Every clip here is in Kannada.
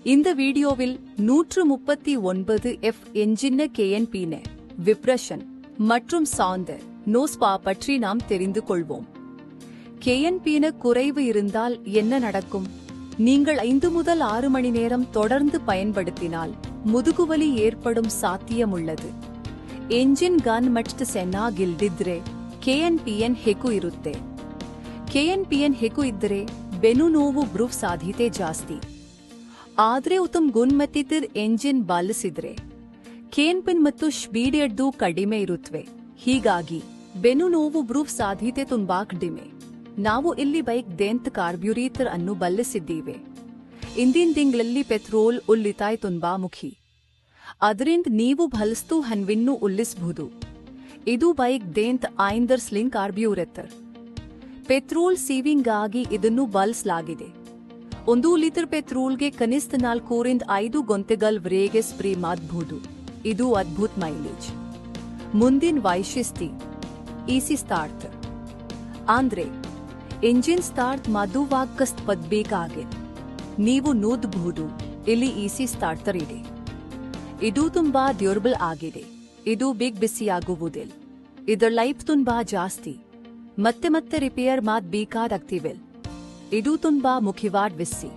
இந்த வீடியோவில் 139F என்ஜின் KNP விப்ரஷன் மற்றும் சாந்த நோஸ்பா பற்றி நாம் தெரிந்து கொள்வோம். KNP குறைவு இருந்தால் என்ன நடக்கும்? நீங்கள் 5 முதல் 6 மணி நேரம் தொடர்ந்து பயன்படுத்தினால் முதுகுவலி ஏற்படும் சாத்தியமுள்ளது. ಎಂಜಿನ್ ಗನ್ ಮಟ್ಟ ಚೆನ್ನಾಗಿಲ್ದಿದ್ರೆ KNPN ಹೆಚ್ಚು ಇರುತ್ತೆ. KNPN ಹೆಚ್ಚು ಇದ್ದರೆ ಬೆನ್ನು ನೋವು ಬರುವ ಸಾಧ್ಯತೆ ಜಾಸ್ತಿ. ಆದ್ರೆ ಉತ್ತಮ ಗುಣಮಟ್ಟದ ಎಂಜಿನ್ ಬಳಸಿದ್ರೆ KNPN ಮತ್ತು ಸ್ಪೀಡ್ ಎರಡೂ ಕಡಿಮೆ ಇರುತ್ತವೆ. ಹೀಗಾಗಿ ಬೆನ್ನು ನೋವು ಬರುವ ಸಾಧ್ಯತೆ ತುಂಬಾ ಕಡಿಮೆ. ನಾವು ಇಲ್ಲಿ ಬೈಕ್ ಡೆಂತ್ ಕಾರ್ಬ್ಯೂರೇಟರ್ ಅನ್ನು ಬಳಸಿದ್ದೇವೆ. ಇಂದಿನ ತಿಂಗಳಲ್ಲಿ ಪೆಟ್ರೋಲ್ ಉಳಿತಾಯ ತುಂಬಾ ಮುಖ್ಯ. ಅದರಿಂದ ನೀವು ಬಳಸಿದ ಹಣವನ್ನು ಉಳಿಸಬಹುದು. ಇದು ಬೈಕ್ ಡೆಂತ್ ಐಂದರ್ಸ್ಲಿಂಗ್ ಕಾರ್ಬ್ಯೂರೇಟರ್. ಪೆಟ್ರೋಲ್ ಸೇವಿಂಗ್ ಆಗಿ ಇದನ್ನು ಬಳಸಲಾಗಿದೆ. 1 ಲೀಟರ್ ಪೆಟ್ರೋಲ್ಗೆ ಕನಿಷ್ಠ 4 ರಿಂದ 5 ಗಂಟೆಗಳವರೆಗೆ ಸ್ಪ್ರೇ ಮಾಡಬಹುದು. ಇದು ಅದ್ಭುತ ಮೈಲೇಜ್. ಮುಂದಿನ ವೈಶಿಷ್ಟ್ಯ ಇಸಿ ಸ್ಟಾರ್ಟ್. ಅಂದ್ರೆ ಎಂಜಿನ್ ಸ್ಟಾರ್ಟ್ ಮಾಡುವಾಗ ಕಷ್ಟಪಡಬೇಕಾಗಿದೆ. ನೀವು ನೋಡಬಹುದು ಇಲ್ಲಿ ಇಸಿ ಸ್ಟಾರ್ಟರ್ ಇದೆ. ಇದು ತುಂಬಾ ಡ್ಯೂರಬಲ್ ಆಗಿದೆ. ಇದು ಬಿಸಿಯಾಗುವುದಿಲ್ಲ. ಇದರ ಲೈಫ್ ತುಂಬಾ ಜಾಸ್ತಿ. ಮತ್ತೆ ರಿಪೇರ್ ಮಾಡಬೇಕಾಗ್ತಿವೆ. ಇದು ತುಂಬಾ ಮುಖ್ಯವಾದ ವಿಷಯ.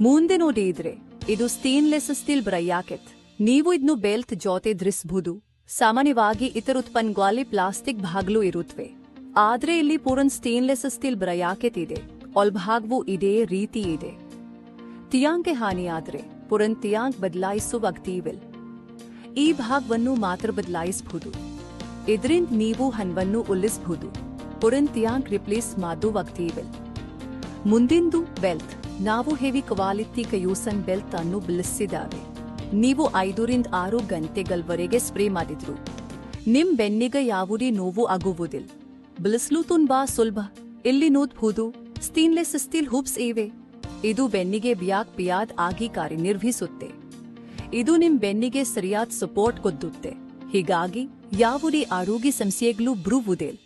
ಮುಂದೆ ನೋಡಿದ್ರೆ ಇದು ಸ್ಟೇನ್ಲೆಸ್ ಸ್ಟೀಲ್ ಬ್ರಾಕೆಟ್. ನೀವು ಇದನ್ನು ಬೆಲ್ಟ್ ಜೊತೆ ಧರಿಸಬಹುದು. ಸಾಮಾನ್ಯವಾಗಿ ಇತರ ಉತ್ಪನ್ನಗಳಲ್ಲಿ ಪ್ಲಾಸ್ಟಿಕ್ ಭಾಗಗಳು ಇರುತ್ತವೆ. ಆದ್ರೆ ಇಲ್ಲಿ ಪೂರ್ಣ ಸ್ಟೇನ್ಲೆಸ್ ಸ್ಟೀಲ್ ಬ್ರಾಕೆಟ್ ಇದೆ. ಒಳಭಾಗವು ಇದೇ ರೀತಿ ಇದೆ. ತಿಯಾಂಕೆ ಹಾನಿಯಾದ್ರೆ ಪೂರ್ಣ ತಿಯಾಂಕ್ ಬದಲಾಯಿಸುವ ಅಗತ್ಯವಿಲ್ಲ. ಈ ಭಾಗವನ್ನು ಮಾತ್ರ ಬದಲಾಯಿಸಬಹುದು. ಇದರಿಂದ ನೀವು ಹಣವನ್ನು ಉಳಿಸಬಹುದು. ಪೂರ್ಣ ತಿಯಾಂಕ್ ರಿಪ್ಲೇಸ್ ಮಾಡುವ ಅಗತ್ಯವಿಲ್ಲ. ಮುಂದಿಂದು ಬೆಲ್ಟ್. ನಾವು ಹೆವಿ ಕ್ವಾಲಿಟಿ ಕಯೂಸನ್ ಬೆಲ್ಟ್ ಅನ್ನು ಬಳಸಿದ್ದೇವೆ. ನೀವು 5 ರಿಂದ 6 ಗಂಟೆಗಳವರೆಗೆ ಸ್ಪ್ರೇ ಮಾಡಿದ್ರು ನಿಮ್ ಬೆನ್ನಿಗೆ ಯಾವುದೇ ನೋವು ಆಗುವುದಿಲ್ಲ. ಬಳಸಲು ತುಂಬಾ ಸುಲಭ. ಇಲ್ಲಿ ನೋಡಬಹುದು ಸ್ಟೇನ್ಲೆಸ್ ಸ್ಟೀಲ್ ಹುಬ್ಸ್ ಇವೆ. ಇದು ಬೆನ್ನಿಗೆ ಬ್ಯಾಕ್ ಆಗಿ ಕಾರ್ಯನಿರ್ವಹಿಸುತ್ತೆ. ಇದು ನಿಮ್ ಬೆನ್ನಿಗೆ ಸರಿಯಾದ ಸಪೋರ್ಟ್ ಕೊಡುತ್ತೆ. ಹೀಗಾಗಿ ಯಾವುದೇ ಆರೋಗ್ಯ ಸಮಸ್ಯೆಗಳು ಬರುವುದಿಲ್ಲ.